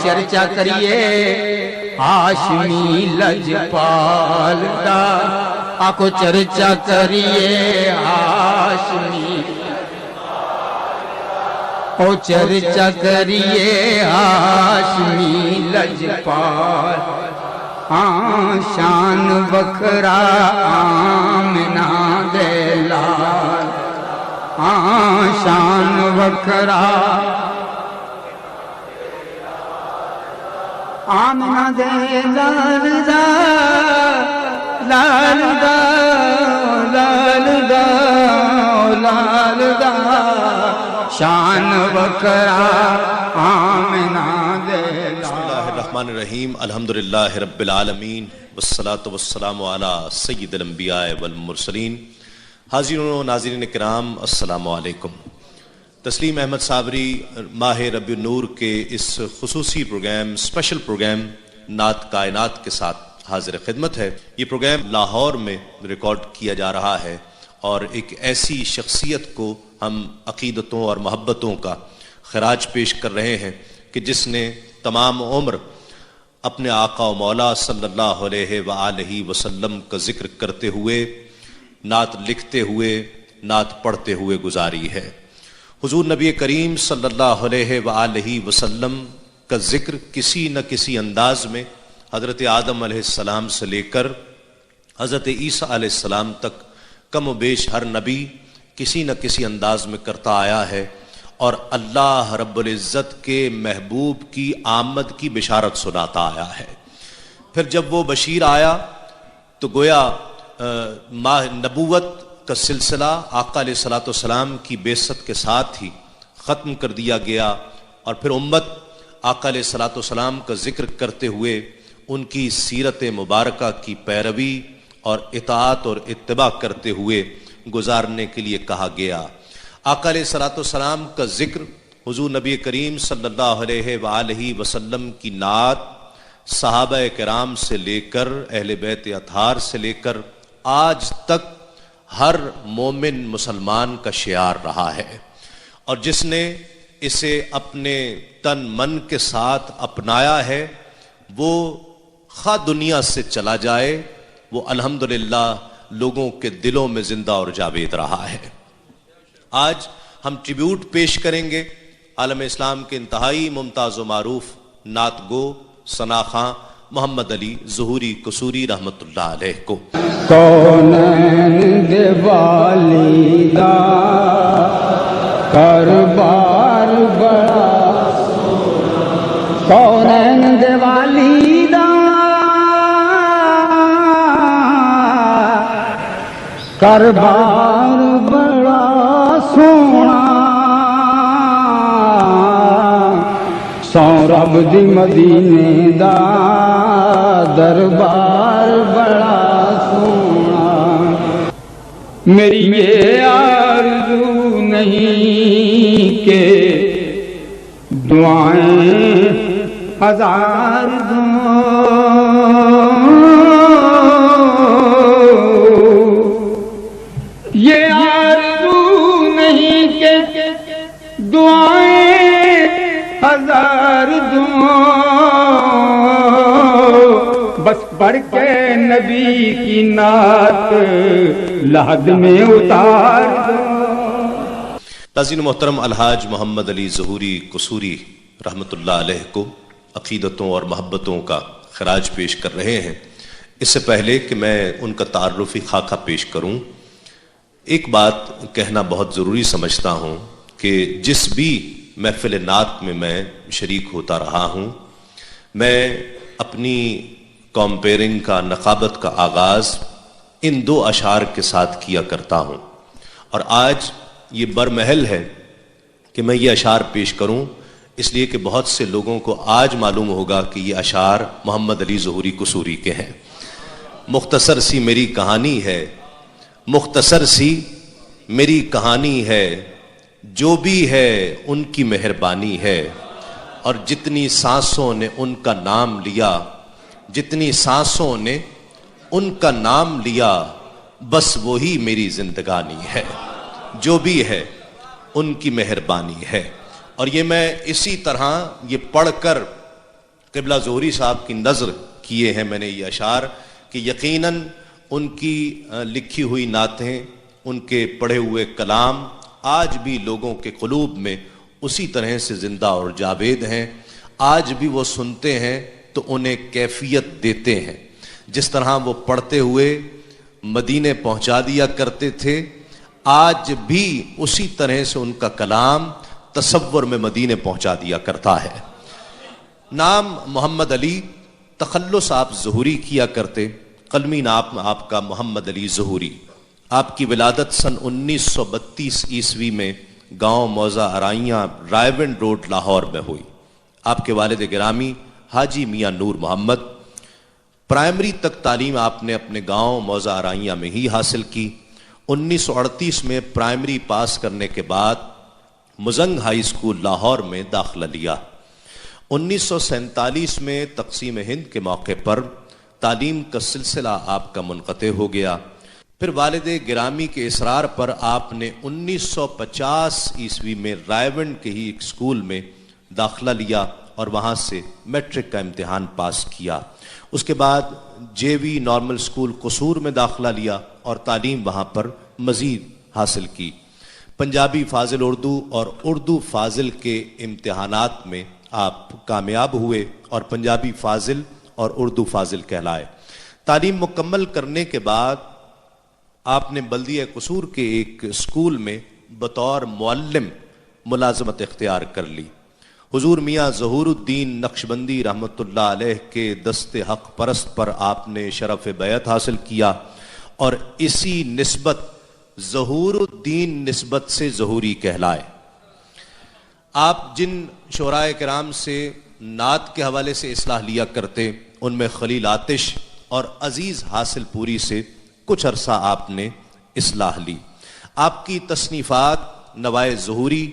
چرچا کریے ہاشمی لجپال دا، آکو چرچا کریے ہاشمی، او چرچا کریے ہاشمی لجپال، شان وکھرا آمنہ دے لال، شان وکھرا آمنہ دے لال دا، لال دا، لال دا، لال دا، شان وکھرا آمنہ دے لال۔ بسم اللہ الرحمن الرحیم، الحمدللہ رب العالمین، والصلاة والسلام علی سید الانبیاء والمرسلین۔ حاضرین و ناظرین کرام، السلام علیکم۔ تسلیم احمد صابری ماہ ربیع النور کے اس خصوصی پروگرام، اسپیشل پروگرام نعت کائنات کے ساتھ حاضر خدمت ہے۔ یہ پروگرام لاہور میں ریکارڈ کیا جا رہا ہے اور ایک ایسی شخصیت کو ہم عقیدتوں اور محبتوں کا خراج پیش کر رہے ہیں کہ جس نے تمام عمر اپنے آقا و مولا صلی اللہ علیہ وآلہ وسلم کا ذکر کرتے ہوئے، نعت لکھتے ہوئے، نعت پڑھتے ہوئے گزاری ہے۔ حضور نبی کریم صلی اللہ علیہ وآلہ وسلم کا ذکر کسی نہ کسی انداز میں حضرت آدم علیہ السلام سے لے کر حضرت عیسیٰ علیہ السلام تک کم و بیش ہر نبی کسی نہ کسی انداز میں کرتا آیا ہے، اور اللہ رب العزت کے محبوب کی آمد کی بشارت سناتا آیا ہے۔ پھر جب وہ بشیر آیا تو گویا ماہ نبوت کا سلسلہ آقا علیہ السلام کی بعثت کے ساتھ ہی ختم کر دیا گیا، اور پھر امت آقا علیہ السلام کا ذکر کرتے ہوئے ان کی سیرت مبارکہ کی پیروی اور اطاعت اور اتباع کرتے ہوئے گزارنے کے لیے کہا گیا۔ آقا علیہ السلام کا ذکر، حضور نبی کریم صلی اللہ علیہ وآلہ وسلم کی نعت، صحابہ کرام سے لے کر اہل بیت اطہار سے لے کر آج تک ہر مومن مسلمان کا شعار رہا ہے، اور جس نے اسے اپنے تن من کے ساتھ اپنایا ہے وہ خواہ دنیا سے چلا جائے، وہ الحمدللہ لوگوں کے دلوں میں زندہ اور جاوید رہا ہے۔ آج ہم ٹریبیوٹ پیش کریں گے عالم اسلام کے انتہائی ممتاز و معروف نعت گو ثنا خاں محمد علی ظہوری قصوری رحمت اللہ علیہ کو۔ کونین دے والی دا کاربار بڑا، کونین دے والی دا کاربار بڑا سونا، سو رب دی مدینے دا دربار بڑا سونا۔ میری یہ آرزو نہیں کہ دعائیں ہزار دوں، یہ آرزو نہیں کہ دعائیں ہزار دوں، بس پڑھ کے نبی کی نعت لحد میں اتار دوں۔ ناظرین محترم، الحاج محمد علی ظہوری قصوری رحمت اللہ علیہ کو عقیدتوں اور محبتوں کا خراج پیش کر رہے ہیں۔ اس سے پہلے کہ میں ان کا تعارفی خاکہ پیش کروں، ایک بات کہنا بہت ضروری سمجھتا ہوں کہ جس بھی محفل نعت میں شریک ہوتا رہا ہوں، میں اپنی کمپیئرنگ کا، نقابت کا آغاز ان دو اشعار کے ساتھ کیا کرتا ہوں، اور آج یہ برمحل ہے کہ میں یہ اشعار پیش کروں، اس لیے کہ بہت سے لوگوں کو آج معلوم ہوگا کہ یہ اشعار محمد علی ظہوری قصوری کے ہیں۔ مختصر سی میری کہانی ہے، مختصر سی میری کہانی ہے، جو بھی ہے ان کی مہربانی ہے، اور جتنی سانسوں نے ان کا نام لیا، جتنی سانسوں نے ان کا نام لیا، بس وہی میری زندگانی ہے، جو بھی ہے ان کی مہربانی ہے۔ اور یہ میں اسی طرح یہ پڑھ کر قبلہ ظہوری صاحب کی نظر کیے ہیں میں نے یہ اشعار کہ یقیناً ان کی لکھی ہوئی نعتیں، ان کے پڑھے ہوئے کلام آج بھی لوگوں کے قلوب میں اسی طرح سے زندہ اور جاوید ہیں. آج بھی وہ سنتے ہیں تو انہیں کیفیت دیتے ہیں. جس طرح وہ پڑھتے ہوئے مدینے پہنچا دیا کرتے تھے، آج بھی اسی طرح سے ان کا کلام تصور میں مدینے پہنچا دیا کرتا ہے. نام محمد علی، تخلص آپ ظہوری کیا کرتے، قلمی نام آپ کا محمد علی ظہوری. آپ کی ولادت سن 1932 عیسوی میں گاؤں موضع ارائیاں، رائیونڈ روڈ، لاہور میں ہوئی. آپ کے والد گرامی حاجی میاں نور محمد. پرائمری تک تعلیم آپ نے اپنے گاؤں موضع ارائیاں میں ہی حاصل کی. 1938 میں پرائمری پاس کرنے کے بعد مزنگ ہائی اسکول لاہور میں داخلہ لیا. 1947 میں تقسیم ہند کے موقع پر تعلیم کا سلسلہ آپ کا منقطع ہو گیا. پھر والد گرامی کے اصرار پر آپ نے 1950 عیسوی میں رائیونڈ کے ہی ایک اسکول میں داخلہ لیا اور وہاں سے میٹرک کا امتحان پاس کیا. اس کے بعد جے وی نارمل اسکول قصور میں داخلہ لیا اور تعلیم وہاں پر مزید حاصل کی. پنجابی فاضل اردو اور اردو فاضل کے امتحانات میں آپ کامیاب ہوئے اور پنجابی فاضل اور اردو فاضل کہلائے. تعلیم مکمل کرنے کے بعد آپ نے بلدیہ قصور کے ایک اسکول میں بطور معلم ملازمت اختیار کر لی. حضور میاں ظہور الدین نقشبندی رحمۃ اللہ علیہ کے دست حق پرست پر آپ نے شرف بیعت حاصل کیا اور اسی نسبت ظہور الدین نسبت سے ظہوری کہلائے. آپ جن شعراء کرام سے نعت کے حوالے سے اصلاح لیا کرتے، ان میں خلیل آتش اور عزیز حاصل پوری سے کچھ عرصہ آپ نے اصلاح لی. آپ کی تصنیفات نوائے ظہوری،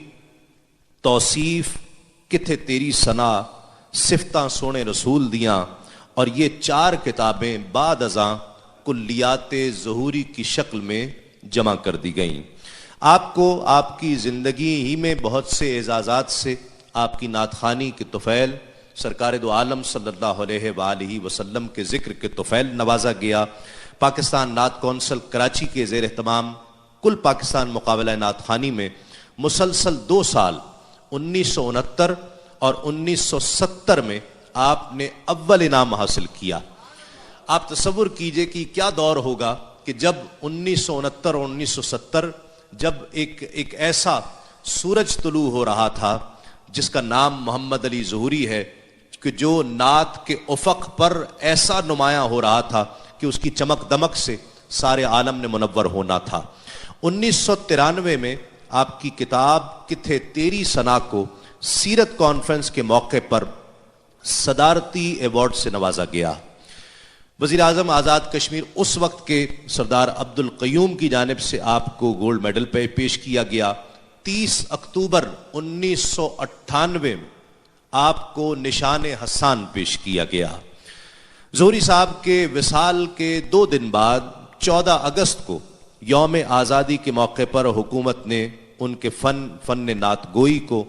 توصیف، کتھے تیری ثنا، صفتاں سونے رسول دیاں، اور یہ 4 کتابیں بعد ازاں کلیات ظہوری کی شکل میں جمع کر دی گئیں. آپ کو آپ کی زندگی ہی میں بہت سے اعزازات سے آپ کی نعت خوانی کے طفیل، سرکار دو عالم صلی اللہ علیہ وآلہ وسلم کے ذکر کے طفیل نوازا گیا. پاکستان نعت کونسل کراچی کے زیر اہتمام کل پاکستان مقابلہ نعت خوانی میں مسلسل 2 سال 1969 اور 1970 میں آپ نے اول انعام حاصل کیا. آپ تصور کیجئے کہ کیا دور ہوگا کہ جب 1969 اور 1970 جب ایک ایسا سورج طلوع ہو رہا تھا جس کا نام محمد علی ظہوری ہے، کہ جو نعت کے افق پر ایسا نمایاں ہو رہا تھا کہ اس کی چمک دمک سے سارے عالم نے منور ہونا تھا. 1993 میں آپ کی کتاب کتھے تیری ثنا کو سیرت کانفرنس کے موقع پر صدارتی ایوارڈ سے نوازا گیا. وزیر اعظم آزاد کشمیر اس وقت کے سردار عبد القیوم کی جانب سے آپ کو گولڈ میڈل پیش کیا گیا. 30 اکتوبر 1998 میں آپ کو نشان حسان پیش کیا گیا. ظہوری صاحب کے وصال کے 2 دن بعد 14 اگست کو یوم آزادی کے موقع پر حکومت نے ان کے فن نعت گوئی کو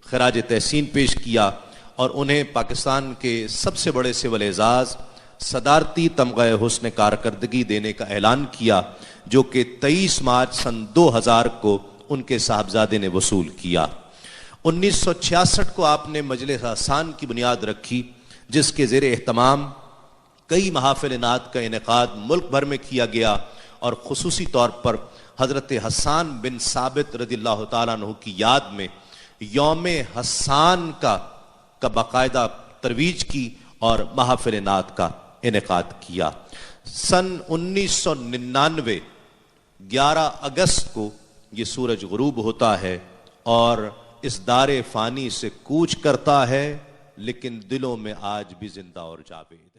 خراج تحسین پیش کیا اور انہیں پاکستان کے سب سے بڑے سول اعزاز صدارتی تمغہ حسن کارکردگی دینے کا اعلان کیا، جو کہ 23 مارچ سن 2000 کو ان کے صاحبزادے نے وصول کیا. 1966 کو آپ نے مجلس احسان کی بنیاد رکھی، جس کے زیر اہتمام کئی محافل نعت کا انعقاد ملک بھر میں کیا گیا اور خصوصی طور پر حضرت حسان بن ثابت رضی اللہ تعالیٰ عنہ کی یاد میں یوم حسان کا باقاعدہ ترویج کی اور محافل نعت کا انعقاد کیا. سن 1999 11 اگست کو یہ سورج غروب ہوتا ہے اور اس دار فانی سے کوچ کرتا ہے، لیکن دلوں میں آج بھی زندہ اور جاوید.